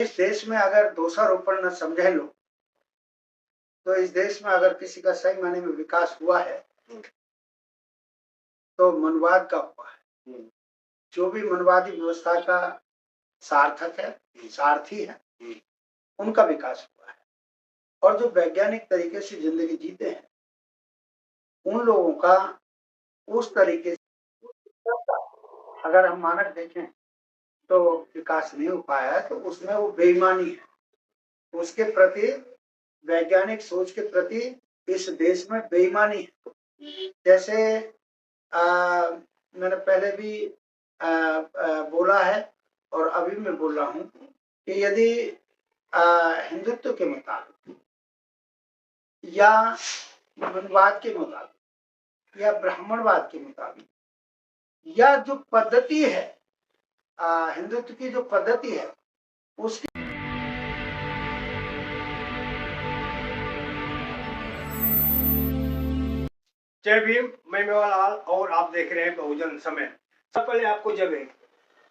इस देश में अगर दोषारोपण न समझे लोग, तो इस देश में अगर किसी का सही मायने में विकास हुआ है तो मनवाद का हुआ है। जो भी मनवादी व्यवस्था का सार्थक है, सारथी है, उनका विकास हुआ है। और जो वैज्ञानिक तरीके से जिंदगी जीते हैं, उन लोगों का उस तरीके से अगर हम मानक देखें तो विकास नहीं हो पाया है, तो उसमें वो बेईमानी है। उसके प्रति, वैज्ञानिक सोच के प्रति इस देश में बेईमानी है। जैसे मैंने पहले भी बोला है और अभी मैं बोल रहा हूं कि यदि हिंदुत्व के मुताबिक या मनवाद के मुताबिक या ब्राह्मणवाद के मुताबिक या जो पद्धति है, हिंदुत्व की जो पद्धति है उसकी जय भीम। मैं मेवालाल और आप देख रहे हैं बहुजन समय। सबसे पहले आपको जय भीम।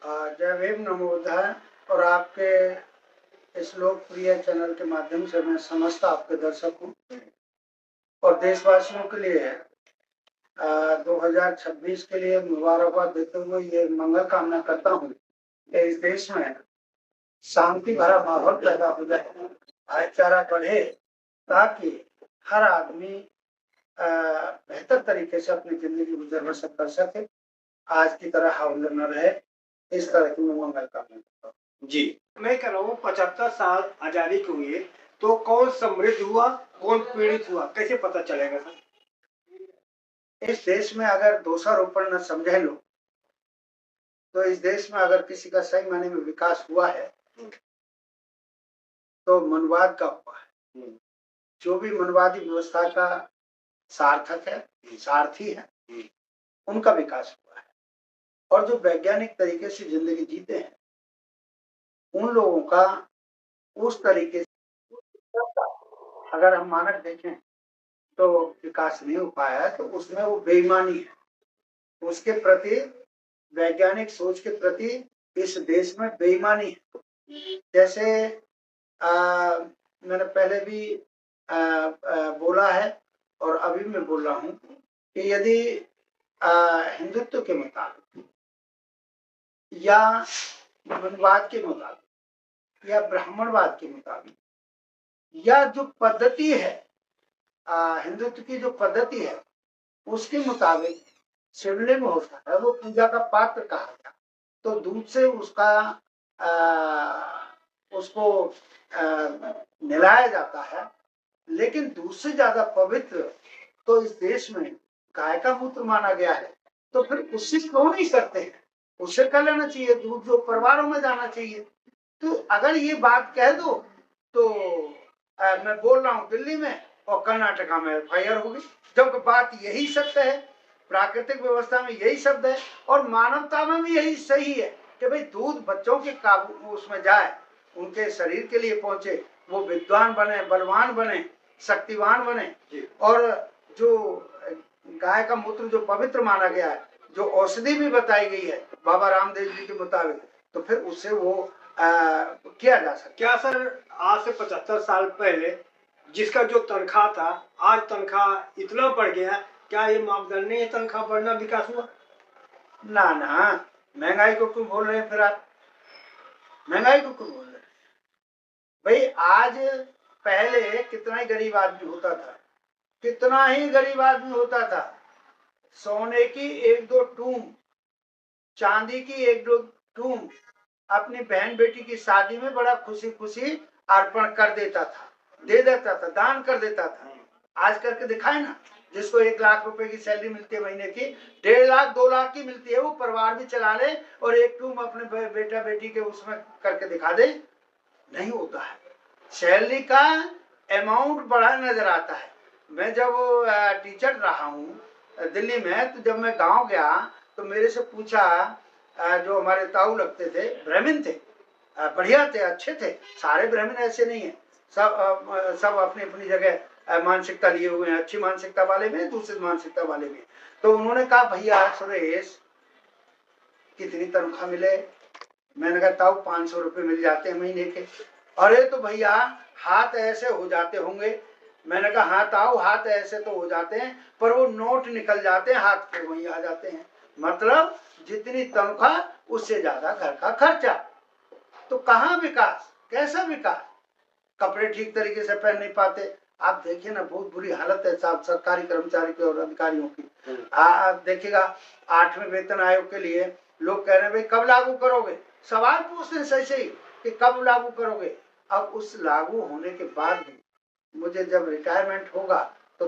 जय भीम, नमो बुद्धाय। और आपके इस लोकप्रिय चैनल के माध्यम से मैं समस्त आपके दर्शकों और देशवासियों के लिए 2026 के लिए मुबारकबाद देते हुए ये मंगल कामना करता हूँ कि इस देश में शांति भरा माहौल पैदा हो जाए, भाईचारा बढ़े, ताकि हर आदमी बेहतर तरीके से अपनी जिंदगी गुजर बसर कर सके, आज की तरह हावले न रहे। इस तरह की मैं मंगल कामना करता हूँ। जी, मैं कह रहा हूँ 75 साल आजादी के हुए तो कौन समृद्ध हुआ, कौन पीड़ित हुआ, कैसे पता चलेगा सर? इस देश में अगर दोषारोपण न समझे लोग, तो इस देश में अगर किसी का सही मायने में विकास हुआ है तो मनवाद का हुआ है। जो भी मनवादी व्यवस्था का सार्थक है, सारथी है, उनका विकास हुआ है। और जो वैज्ञानिक तरीके से जिंदगी जीते हैं, उन लोगों का उस तरीके से अगर हम मानक देखें तो विकास नहीं हो पाया है, तो उसमें वो बेईमानी है। उसके प्रति, वैज्ञानिक सोच के प्रति इस देश में बेईमानी है। जैसे मैंने पहले भी बोला है और अभी मैं बोल रहा हूं कि यदि हिंदुत्व के मुताबिक या मनवाद के मुताबिक या ब्राह्मणवाद के मुताबिक या जो पद्धति है, हिंदुत्व की जो पद्धति है उसके मुताबिक शिवलिंग होता है, वो पूजा का पात्र कहा गया, तो दूध से उसको नहलाया जाता है। लेकिन दूध से ज्यादा पवित्र तो इस देश में गाय का मूत्र माना गया है, तो फिर उससे क्यों नहीं करते हैं? उससे कर लेना चाहिए, दूध जो परिवारों में जाना चाहिए। तो अगर ये बात कह दो तो मैं बोल रहा हूँ दिल्ली में और कर्नाटका में एफआईआर होगी, जबकि बात यही सत्य है, प्राकृतिक व्यवस्था में यही शब्द है और मानवता में भी यही सही है कि भाई दूध बच्चों के काबू उसमें जाए, उनके शरीर के लिए पहुंचे, वो विद्वान बने, बलवान बने, शक्तिवान बने। और जो गाय का मूत्र जो पवित्र माना गया है, जो औषधि भी बताई गई है बाबा रामदेव जी के मुताबिक, तो फिर उससे वो किया जा सकता। क्या सर आज से 75 साल पहले जिसका जो तनख्वाह था, आज तनख्वाह इतना बढ़ गया, क्या ये मापदंड नहीं है तनख्वाह बढ़ना विकास हुआ? ना ना, महंगाई को क्यों बोल रहे हैं फिर आप? महंगाई को क्यों बोल रहे हैं भाई? आज पहले कितना ही गरीब आदमी होता था, कितना ही गरीब आदमी होता था, सोने की एक दो टूम, चांदी की एक दो टूम अपनी बहन बेटी की शादी में बड़ा खुशी खुशी अर्पण कर देता था, दे देता था, दान कर देता था। आज करके दिखाए ना, जिसको 1 लाख रुपए की सैलरी मिलती है महीने की, 1.5 लाख 2 लाख की मिलती है, वो परिवार भी चला ले और एक टूम अपने बेटा बेटी के उसमें करके दिखा दे, नहीं होता है। सैलरी का अमाउंट बड़ा नजर आता है। मैं जब टीचर रहा हूँ दिल्ली में, तो जब मैं गांव गया तो मेरे से पूछा, जो हमारे ताऊ लगते थे, ब्राह्मण थे, बढ़िया थे, अच्छे थे, सारे ब्राह्मण ऐसे नहीं है, सब अपनी अपनी जगह मानसिकता लिए हुए हैं, अच्छी मानसिकता वाले भी, दूसरी मानसिकता वाले भी। तो उन्होंने कहा, भैया सुरेश कितनी तनख्वाह मिले? मैंने कहा ताऊ 500 रुपये मिल जाते हैं महीने के। अरे तो भैया हाथ ऐसे हो जाते होंगे। मैंने कहा हाँ ताऊ हाथ ऐसे तो हो जाते हैं, पर वो नोट निकल जाते हैं, हाथ पे वहीं आ जाते हैं। मतलब जितनी तनख्वाह उससे ज्यादा घर का खर्चा। तो कहाँ विकास, कैसा विकास? कपड़े ठीक तरीके से पहन नहीं पाते। आप देखिए ना, बहुत बुरी हालत है साहब सरकारी कर्मचारी की और अधिकारियों की। आप देखिएगा 8वें वेतन आयोग के लिए लोग कह रहे हैं भाई कब लागू करोगे, सवाल पूछते हैं सही सही कि कब लागू करोगे। अब उस लागू होने के बाद भी मुझे जब रिटायरमेंट होगा तो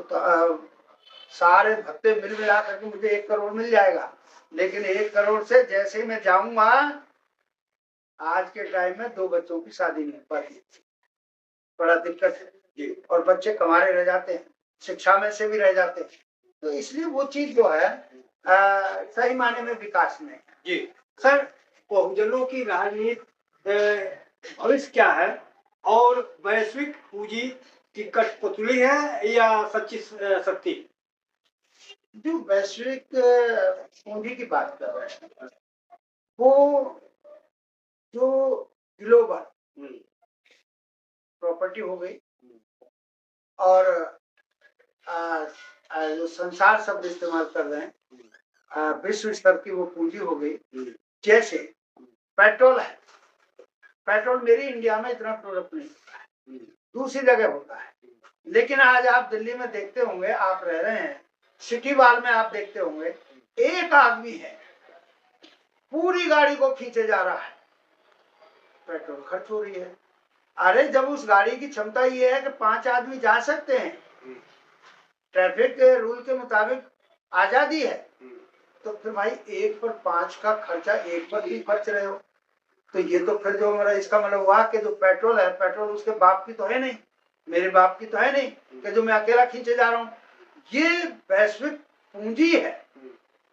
सारे भत्ते मिल मिला करके मुझे 1 करोड़ मिल जाएगा। लेकिन 1 करोड़ से जैसे ही मैं जाऊंगा, आज के टाइम में 2 बच्चों की शादी नहीं हो पाती, बड़ा दिक्कत है जी। और बच्चे कमारे रह जाते हैं, शिक्षा में से भी रह जाते हैं। तो इसलिए वो चीज जो है सही मायने में विकास नहीं है जी। सर, बहुजनों की राजनीति भविष्य क्या है, और वैश्विक पूंजी की कठपुतली है या सच्ची शक्ति? जो वैश्विक पूंजी की बात कर रहे हैं वो जो ग्लोबल प्रॉपर्टी हो गई और जो संसार शब्द इस्तेमाल कर रहे हैं विश्व स्तर की वो पूंजी हो गई। जैसे पेट्रोल है, पेट्रोल मेरी इंडिया में इतना प्रोडक्ट नहीं होता है, दूसरी जगह होता है। लेकिन आज आप दिल्ली में देखते होंगे, आप रह रहे हैं सिटी वाल में, आप देखते होंगे एक आदमी है पूरी गाड़ी को खींचे जा रहा है, पेट्रोल खर्च हो रही है। अरे जब उस गाड़ी की क्षमता ये है कि 5 आदमी जा सकते हैं, ट्रैफिक के रूल के मुताबिक आजादी है, तो फिर भाई 1 पर 5 का खर्चा 1 पर भी खर्च रहे हो। तो ये तो फिर जो मेरा इसका मतलब हुआ कि जो पेट्रोल है, पेट्रोल उसके बाप की तो है नहीं, मेरे बाप की तो है नहीं कि जो मैं अकेला खींचे जा रहा हूँ। ये वैश्विक पूंजी है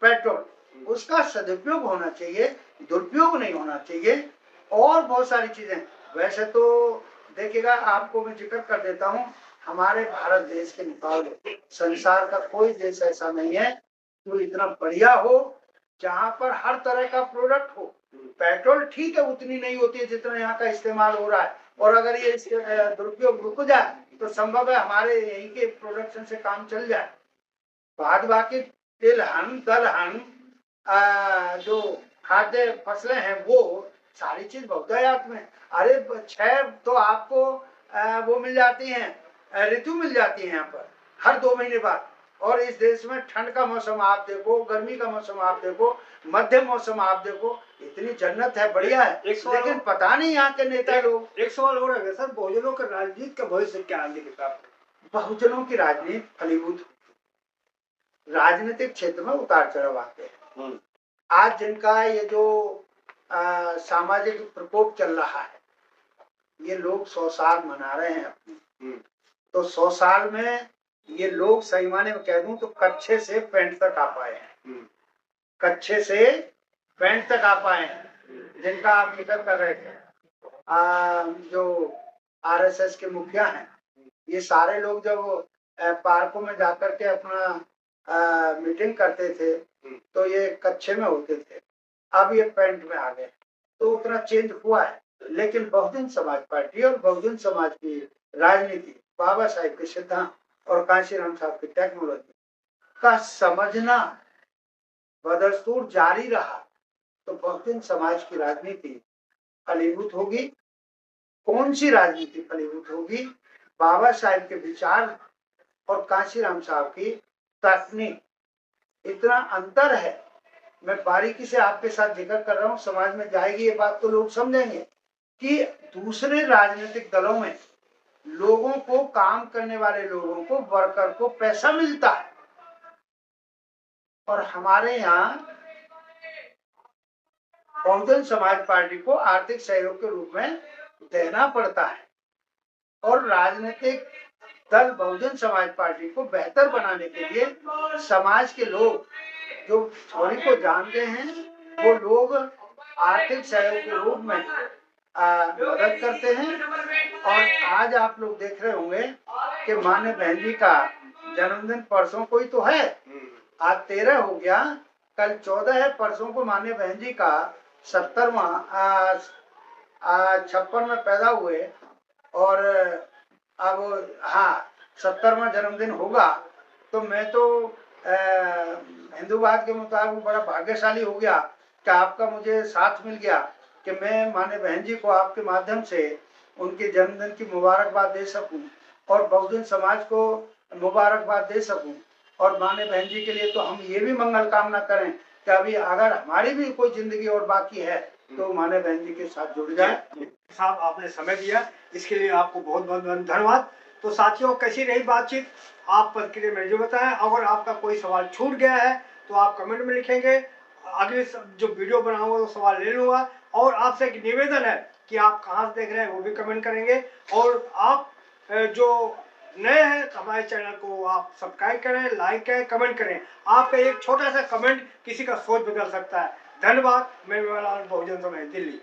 पेट्रोल, उसका सदुपयोग होना चाहिए, दुरुपयोग नहीं होना चाहिए। और बहुत सारी चीजें, वैसे तो देखिएगा आपको मैं जिक्र कर देता हूँ, हमारे भारत देश के मुकाबले संसार का कोई देश ऐसा नहीं है जो इतना बढ़िया हो, जहाँ पर हर तरह का प्रोडक्ट हो। पेट्रोल ठीक है उतनी नहीं होती है जितना यहाँ का इस्तेमाल हो रहा है, और अगर ये दुरुपयोग रुक जाए तो संभव है हमारे यहीं के प्रोडक्शन से काम चल जाए। बाद बाकी तिलहन दलहन जो खाद्य फसलें हैं वो सारी चीज बहुतायत में। अरे 6 तो आपको वो मिल जाती हैं, ऋतु मिल जाती है यहाँ पर हर 2 महीने बाद। और इस देश में ठंड का मौसम आप देखो, गर्मी का मौसम आप देखो, मध्यम मौसम आप देखो, इतनी जन्नत है, बढ़िया है। लेकिन पता नहीं यहाँ के नेता लोग। एक सवाल और है सर, बहुजनों का राजनीति का भविष्य क्या है? बहुजनों की राजनीति फलीभूत, राजनीतिक क्षेत्र में उतार चढ़ाव आते हैं। आज जिनका ये जो सामाजिक प्रकोप चल रहा है, ये लोग 100 साल मना रहे हैं अपने, तो 100 साल में ये लोग सही माने में कह दूं तो कच्छे से पैंट तक आ पाए हैं, कच्छे से पैंट तक आ पाए हैं। जिनका आप जिक्र कर रहे थे जो आरएसएस के मुखिया हैं, ये सारे लोग जब पार्कों में जाकर के अपना मीटिंग करते थे तो ये कच्छे में होते थे, अब ये पैंट में आ गए, तो उतना चेंज हुआ है। लेकिन बहुजन समाज पार्टी और बहुजन समाज की राजनीति, बाबा साहेब के सिद्धांत और कांशीराम साहब की टेक्नोलॉजी का समझना बदस्तूर जारी रहा तो बहुजन समाज की राजनीति फलीभूत होगी। कौन सी राजनीति फलीभूत होगी? बाबा साहेब के विचार और कांशीराम साहब की तकनीक, इतना अंतर है। मैं बारीकी से आपके साथ जिक्र कर रहा हूँ, समाज में जाएगी ये बात तो लोग समझेंगे कि दूसरे राजनीतिक दलों में लोगों को, काम करने वाले लोगों को, वर्कर को पैसा मिलता है, और हमारे यहाँ बहुजन समाज पार्टी को आर्थिक सहयोग के रूप में देना पड़ता है। और राजनीतिक दल बहुजन समाज पार्टी को बेहतर बनाने के लिए समाज के लोग जो थ्योरी को जानते हैं, वो लोग आर्थिक सहयोग के रूप में मदद करते हैं। और आज आप लोग देख रहे होंगे कि मान्य बहन जी का जन्मदिन परसों को ही तो है, आज 13 हो गया, कल 14 है, परसों को मान्य बहन जी का 56 में पैदा हुए और अब हाँ 70वां जन्मदिन होगा, तो मैं तो हिंदूवाद के मुताबिक बड़ा भाग्यशाली हो गया कि आपका मुझे साथ मिल गया कि मैं माने बहन जी को आपके माध्यम से उनके जन्मदिन की मुबारकबाद दे सकूं और बहुजन समाज को मुबारकबाद दे सकूं। और माने बहन जी के लिए तो हम ये भी मंगल कामना करें कि अभी अगर हमारी भी कोई जिंदगी और बाकी है तो माने बहन जी के साथ जुड़ जाए। साहब आपने समय दिया, इसके लिए आपको बहुत बहुत धन्यवाद। तो साथियों, कैसी रही बातचीत आप प्रतिक्रिया में जो बताएं। अगर आपका कोई सवाल छूट गया है तो आप कमेंट में लिखेंगे, अगले जो वीडियो बनाऊंगा वो सवाल ले लूंगा। और आपसे एक निवेदन है कि आप कहाँ से देख रहे हैं वो भी कमेंट करेंगे। और आप जो नए हैं तो हमारे चैनल को आप सब्सक्राइब करें, लाइक करें, कमेंट करें। आपका एक छोटा सा कमेंट किसी का सोच बदल सकता है। धन्यवाद। मैं बहुजन समाज दिल्ली।